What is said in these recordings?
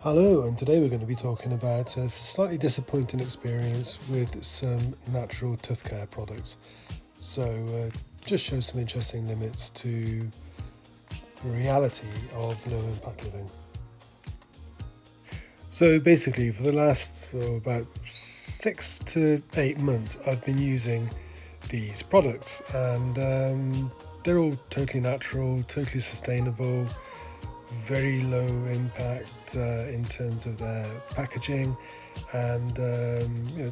Hello, and today we're going to be talking about a slightly disappointing experience with some natural tooth care products. Just show some interesting limits to the reality of low impact living. So basically, for the last about 6 to 8 months, I've been using these products, and they're all totally natural, totally sustainable, very low impact in terms of their packaging, and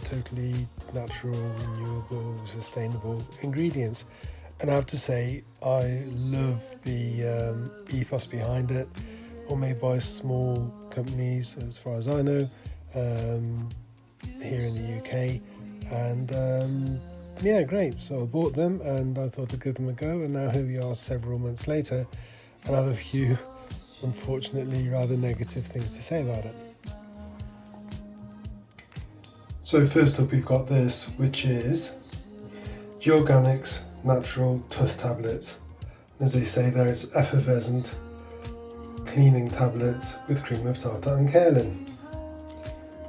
totally natural, renewable, sustainable ingredients. And I have to say, I love the ethos behind it, all made by small companies as far as I know, here in the UK. And great. So I bought them and I thought I'd give them a go, and now here we are several months later, and I have a few unfortunately rather negative things to say about it. So first up we've got this, which is G-Organics Natural Tooth Tablets. As they say there, it's effervescent cleaning tablets with cream of tartar and kaolin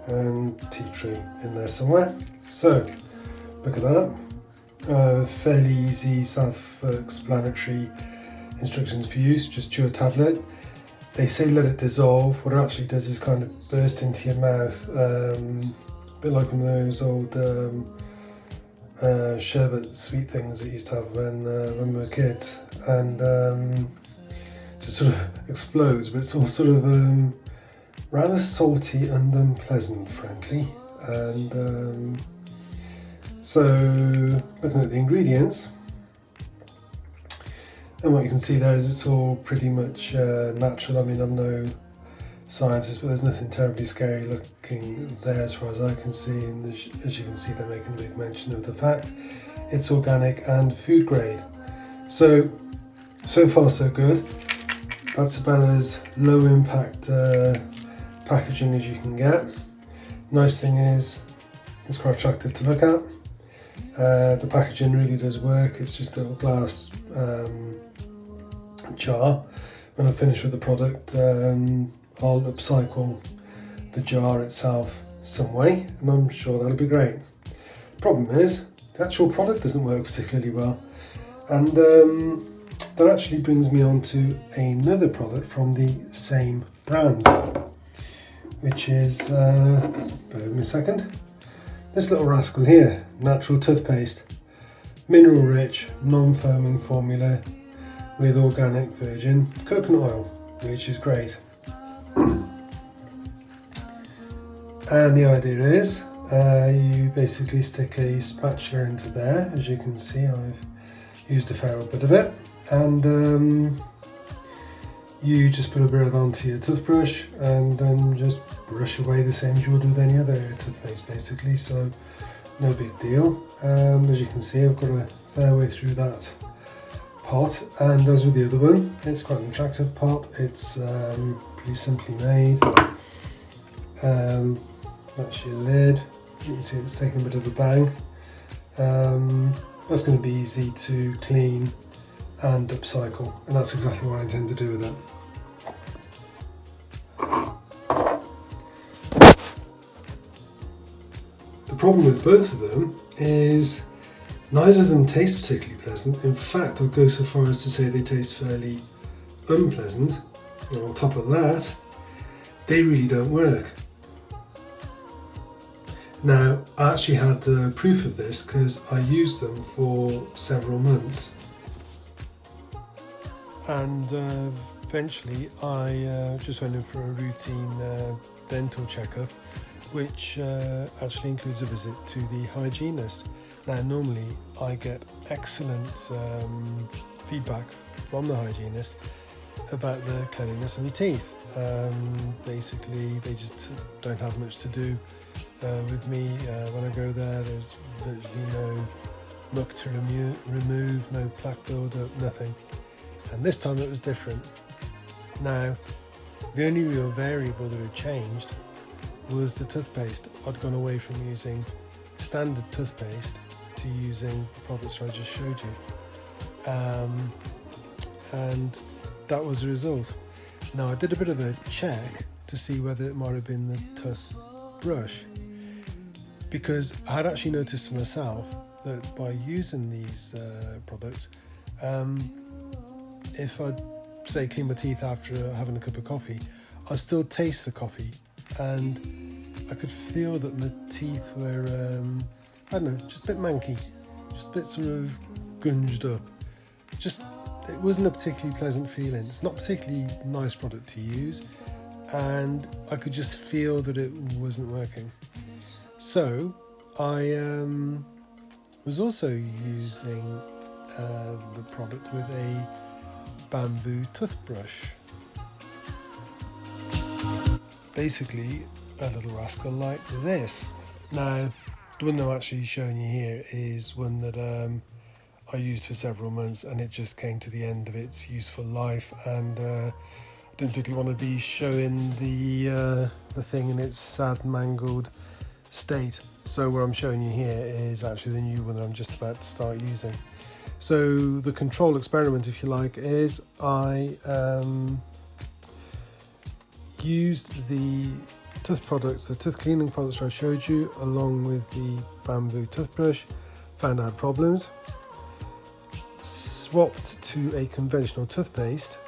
and tea tree in there somewhere. So look at that, fairly easy, self-explanatory instructions for use. Just chew a tablet. They say let it dissolve. What it actually does is kind of burst into your mouth, a bit like one of those old sherbet sweet things that you used to have when we were kids, and just sort of explodes, but it's all sort of rather salty and unpleasant, frankly. And so looking at the ingredients, and what you can see there is it's all pretty much natural. I mean, I'm no scientist, but there's nothing terribly scary looking there as far as I can see. And as you can see, they're making a big mention of the fact it's organic and food grade. So far so good. That's about as low impact packaging as you can get. Nice thing is, it's quite attractive to look at. The packaging really does work. It's just a little glass jar. When I finish with the product, I'll upcycle the jar itself some way, and I'm sure that'll be great. Problem is, the actual product doesn't work particularly well, and that actually brings me on to another product from the same brand, which is, bear with me a second, this little rascal here, natural toothpaste, mineral rich, non-foaming formula with organic virgin coconut oil, which is great. And the idea is you basically stick a spatula into there. As you can see, I've used a fair bit of it, and you just put a bit of it onto your toothbrush and then just brush away the same as you would with any other toothpaste basically, so no big deal. As you can see, I've got a fair way through that pot, and as with the other one, it's quite an attractive pot. It's pretty simply made. That's your lid. You can see it's taking a bit of a bang. That's going to be easy to clean and upcycle, and that's exactly what I intend to do with it. The problem with both of them is neither of them taste particularly pleasant. In fact, I'll go so far as to say they taste fairly unpleasant. And on top of that, they really don't work. Now, I actually had proof of this because I used them for several months. And eventually I just went in for a routine dental checkup, which actually includes a visit to the hygienist. Now, normally I get excellent feedback from the hygienist about the cleanliness of my teeth. Basically, they just don't have much to do with me. When I go there, there's virtually no muck to remove, no plaque build-up, nothing. And this time it was different. Now, the only real variable that had changed was the toothpaste. I'd gone away from using standard toothpaste to using the products I just showed you. And that was the result. Now, I did a bit of a check to to see whether it might have been the toothbrush, because I had actually noticed for myself that by using these products, if I say clean my teeth after having a cup of coffee, I still taste the coffee, and I could feel that my teeth were I don't know, just a bit manky, just a bit sort of gunged up. It wasn't a particularly pleasant feeling. It's not a particularly nice product to use, and I could just feel that it wasn't working. So I was also using the product with a bamboo toothbrush. Basically a little rascal like this. Now, the one I'm actually showing you here is one that I used for several months, and it just came to the end of its useful life, and I don't particularly want to be showing the thing in its sad, mangled state. So what I'm showing you here is actually the new one that I'm just about to start using. So the control experiment, if you like, is I used the tooth cleaning products I showed you, along with the bamboo toothbrush, found out problems, swapped to a conventional toothpaste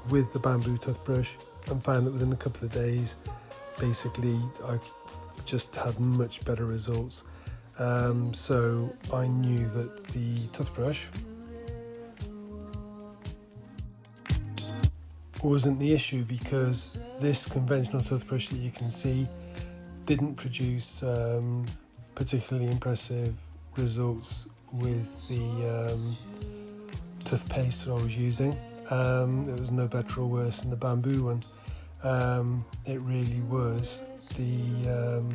with the bamboo toothbrush, and found that within a couple of days, basically, I just had much better results. So I knew that the toothbrush wasn't the issue, because this conventional toothbrush that you can see didn't produce particularly impressive results with the toothpaste that I was using. It was no better or worse than the bamboo one. It really was the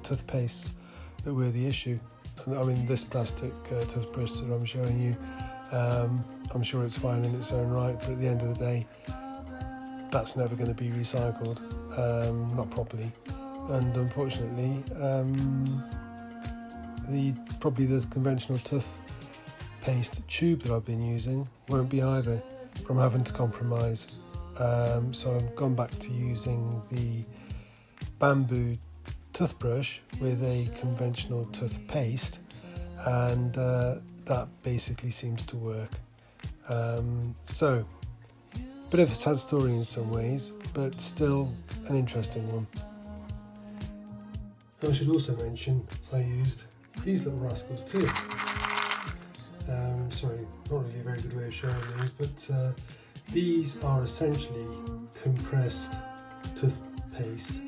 toothpaste that were the issue. I mean, this plastic toothbrush that I'm showing you, I'm sure it's fine in its own right, but at the end of the day, that's never going to be recycled, not properly. And unfortunately, probably the conventional toothpaste tube that I've been using won't be either, from having to compromise. So I've gone back to using the bamboo toothbrush with a conventional toothpaste, and that basically seems to work. So, bit of a sad story in some ways, but still an interesting one. And I should also mention I used these little rascals too. Sorry, not really a very good way of showing these, but these are essentially compressed toothpaste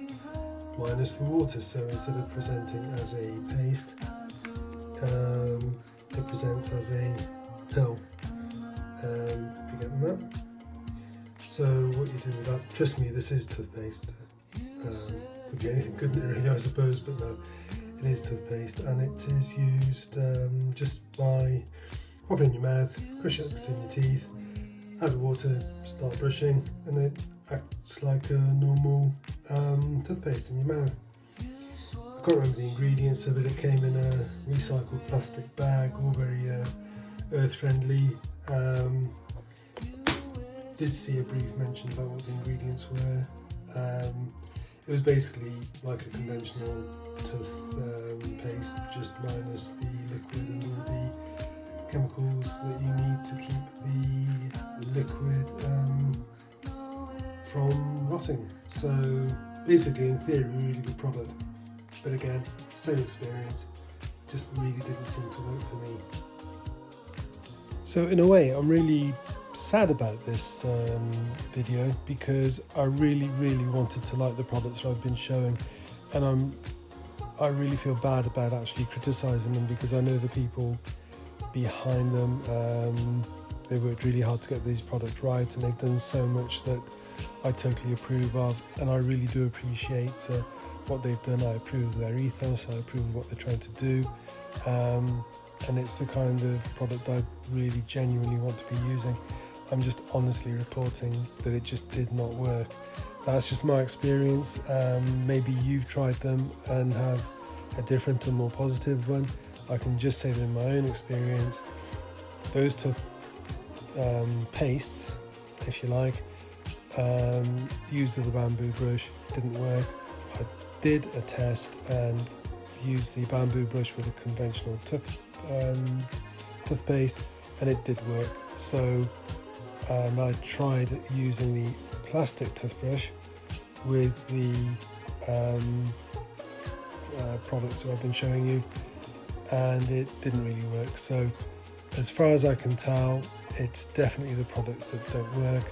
minus the water. So instead of presenting as a paste, it presents as a pill. If you get that. So what you do with that, trust me, this is toothpaste. Could be anything, couldn't it really, I suppose, but no, it is toothpaste, and it is used just by popping in your mouth, crush it between your teeth, add water, start brushing, and it acts like a normal toothpaste in your mouth. I can't remember the ingredients of it. It came in a recycled plastic bag, all very earth friendly. Did see a brief mention about what the ingredients were. It was basically like a conventional toothpaste, just minus the liquid and all the chemicals that you need to keep the liquid from rotting. So basically, in theory, a really good product. But again, same experience, just really didn't seem to work for me. So in a way, I'm really sad about this video, because I really wanted to like the products that I've been showing, and I really feel bad about actually criticising them, because I know the people behind them. They worked really hard to get these products right, and they've done so much that I totally approve of, and I really do appreciate what they've done. I approve of their ethos, I approve of what they're trying to do, and it's the kind of product I really genuinely want to be using. I'm just honestly reporting that it just did not work. That's just my experience. Maybe you've tried them and have a different and more positive one. I can just say that in my own experience, those pastes, if you like, used with a bamboo brush, didn't work. I did a test and used the bamboo brush with a conventional toothpaste, and it did work. So I tried using the plastic toothbrush with the products that I've been showing you, and it didn't really work. So as far as I can tell, it's definitely the products that don't work.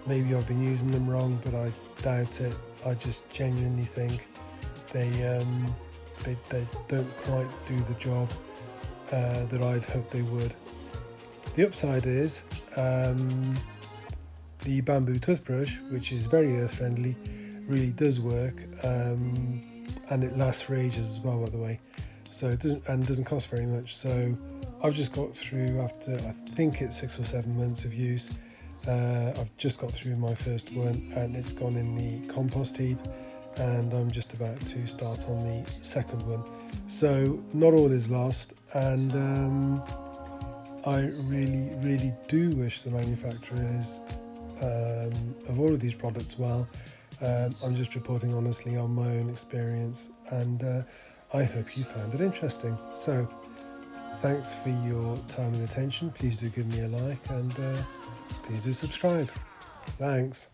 Maybe I've been using them wrong, but I doubt it. I just genuinely think they don't quite do the job that I'd hoped they would. The upside is the bamboo toothbrush, which is very earth friendly, really does work, and it lasts for ages as well, by the way. So it doesn't cost very much. So I've just got through, after I think it's 6 or 7 months of use, I've just got through my first one, and it's gone in the compost heap, and I'm just about to start on the second one. So not all is lost, and I really do wish the manufacturers of all of these products well. I'm just reporting honestly on my own experience, and I hope you found it interesting. So thanks for your time and attention. Please do give me a like, and please do subscribe. Thanks.